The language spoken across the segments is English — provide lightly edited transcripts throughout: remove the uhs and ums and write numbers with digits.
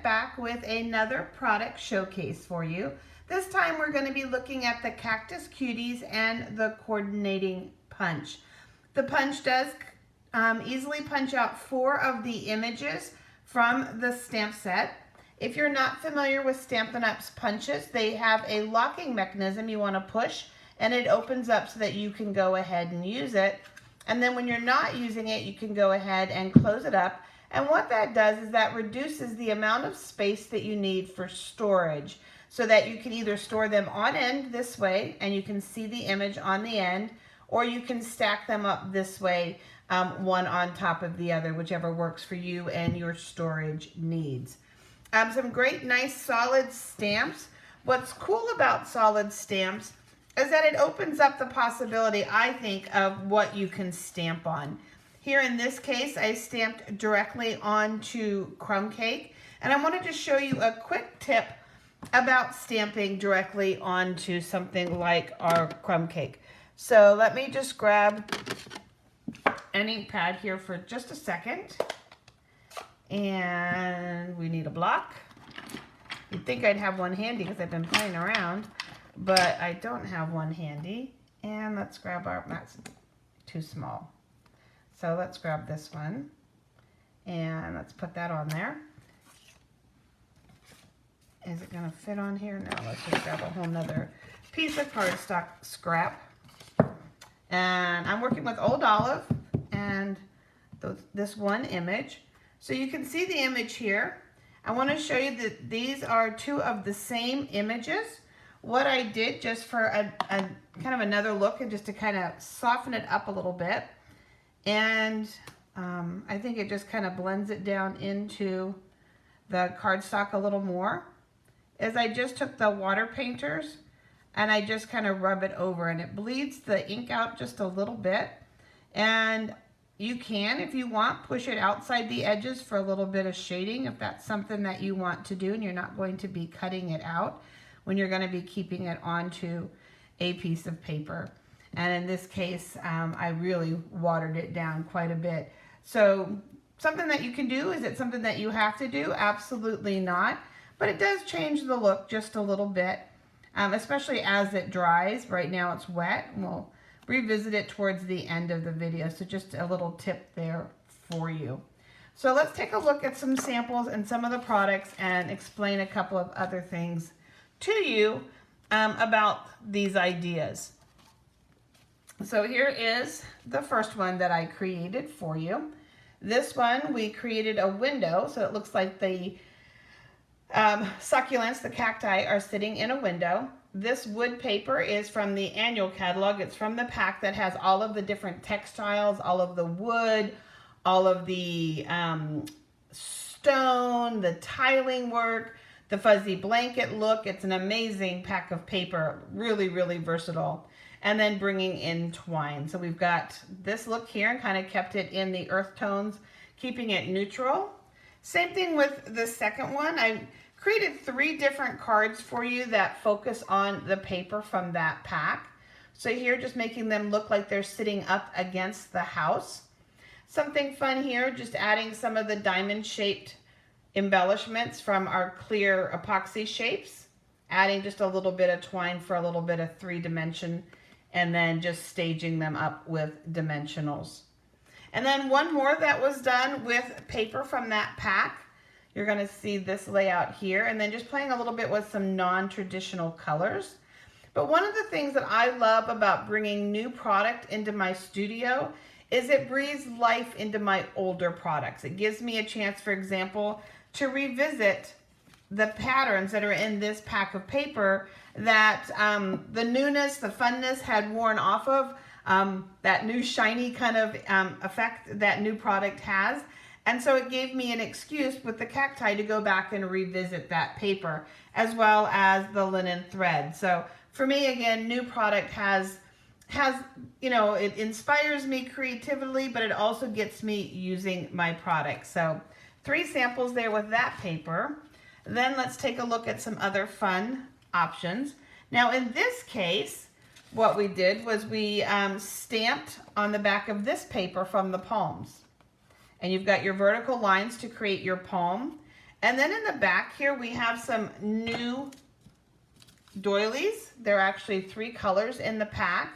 back with another product showcase for you. This time we're going to be looking at the Cactus Cuties and the coordinating punch. The punch does easily punch out 4 of the images from the stamp set. If you're not familiar with Stampin' Up's punches, they have a locking mechanism you want to push and it opens up so that you can go ahead and use it. And then when you're not using it, you can go ahead and close it up. And what that does is that reduces the amount of space that you need for storage so that you can either store them on end this way and you can see the image on the end, or you can stack them up this way, one on top of the other, whichever works for you and your storage needs. Some great, nice, solid stamps. What's cool about solid stamps is that it opens up the possibility, I think, of what you can stamp on. Here in this case, I stamped directly onto crumb cake, and I wanted to show you a quick tip about stamping directly onto something like our crumb cake. So let me just grab an ink pad here for just a second, and we need a block. You'd think I'd have one handy because I've been playing around, but I don't have one handy. And let's grab our, that's too small. So let's grab this one and let's put that on there. Is it gonna fit on here? No, let's just grab a whole nother piece of cardstock scrap. And I'm working with Old Olive and this one image. So you can see the image here. I wanna show you that these are 2 of the same images. What I did, just for a kind of another look and just to kind of soften it up a little bit, and I think it just kind of blends it down into the cardstock a little more, is I just took the water painters and I just kind of rub it over, and it bleeds the ink out just a little bit. And you can, if you want, push it outside the edges for a little bit of shading if that's something that you want to do and you're not going to be cutting it out when you're going to be keeping it onto a piece of paper. And in this case, I really watered it down quite a bit. So something that you can do, is it something that you have to do? Absolutely not. But it does change the look just a little bit, especially as it dries. Right now it's wet, and we'll revisit it towards the end of the video. So just a little tip there for you. So let's take a look at some samples and some of the products and explain a couple of other things to you about these ideas. So here is the first one that I created for you. This one, we created a window, so it looks like the succulents, the cacti, are sitting in a window. This wood paper is from the annual catalog. It's from the pack that has all of the different textiles, all of the wood, all of the stone, the tiling work, the fuzzy blanket look. It's an amazing pack of paper, really, really versatile. And then bringing in twine. So we've got this look here and kind of kept it in the earth tones, keeping it neutral. Same thing with the second one. I created 3 different cards for you that focus on the paper from that pack. So here, just making them look like they're sitting up against the house. Something fun here, just adding some of the diamond-shaped embellishments from our clear epoxy shapes, adding just a little bit of twine for a little bit of 3-dimension, and then just staging them up with dimensionals. And then one more that was done with paper from that pack. You're going to see this layout here, and then just playing a little bit with some non-traditional colors. But one of the things that I love about bringing new product into my studio is it breathes life into my older products. It gives me a chance, for example, to revisit the patterns that are in this pack of paper that the newness, the funness had worn off of, that new shiny kind of effect that new product has. And so it gave me an excuse with the cacti to go back and revisit that paper, as well as the linen thread. So for me, again, new product has, you know, it inspires me creatively, but it also gets me using my product. So 3 samples there with that paper. Then let's take a look at some other fun options. Now in this case, what we did was we stamped on the back of this paper from the palms. And you've got your vertical lines to create your palm. And then in the back here, we have some new doilies. There are actually 3 colors in the pack.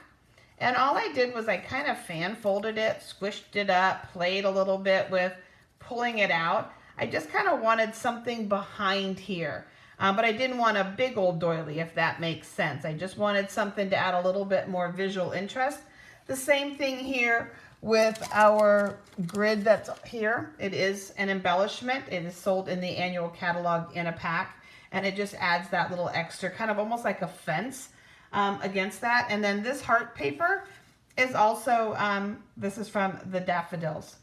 And all I did was I kind of fan folded it, squished it up, played a little bit with pulling it out. I just kind of wanted something behind here. But I didn't want a big old doily, if that makes sense. I just wanted something to add a little bit more visual interest. The same thing here with our grid that's here. It is an embellishment. It is sold in the annual catalog in a pack, and it just adds that little extra, kind of almost like a fence against that. And then this heart paper is also, this is from the daffodils.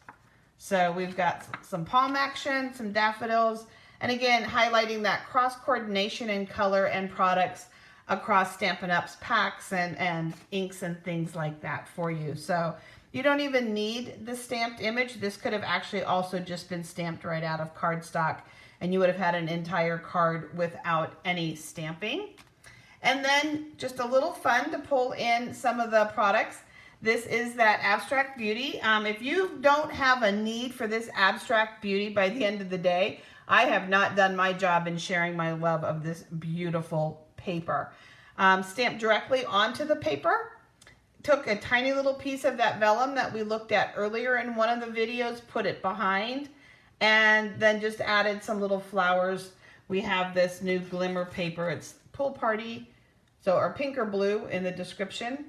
So we've got some palm action, some daffodils, and again, highlighting that cross coordination in color and products across Stampin' Up's packs and inks and things like that for you. So you don't even need the stamped image. This could have actually also just been stamped right out of cardstock, and you would have had an entire card without any stamping. And then just a little fun to pull in some of the products. This is that Abstract Beauty. If you don't have a need for this Abstract Beauty by the end of the day, I have not done my job in sharing my love of this beautiful paper. Stamped directly onto the paper. Took a tiny little piece of that vellum that we looked at earlier in one of the videos, put it behind, and then just added some little flowers. We have this new glimmer paper. It's Pool Party, so or pink or blue in the description,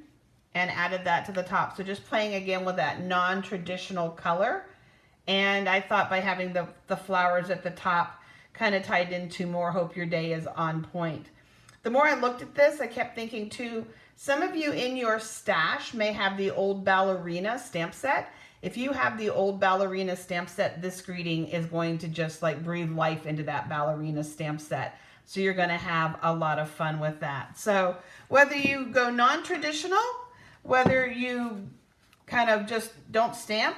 and added that to the top. So just playing again with that non-traditional color. And I thought by having the flowers at the top kind of tied into more Hope Your Day is on point. The more I looked at this, I kept thinking too, some of you in your stash may have the old ballerina stamp set. If you have the old ballerina stamp set, this greeting is going to just like breathe life into that ballerina stamp set. So you're going to have a lot of fun with that. So whether you go non-traditional, whether you kind of just don't stamp,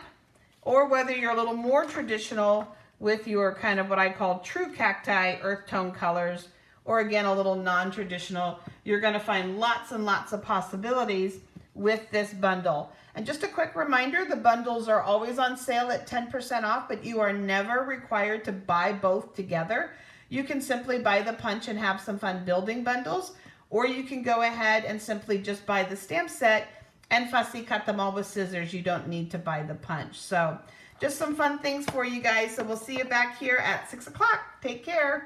or whether you're a little more traditional with your kind of what I call true cacti earth tone colors, or again, a little non-traditional, you're gonna find lots and lots of possibilities with this bundle. And just a quick reminder, the bundles are always on sale at 10% off, but you are never required to buy both together. You can simply buy the punch and have some fun building bundles, or you can go ahead and simply just buy the stamp set and fussy cut them all with scissors. You don't need to buy the punch. So just some fun things for you guys. So we'll see you back here at 6 o'clock. Take care.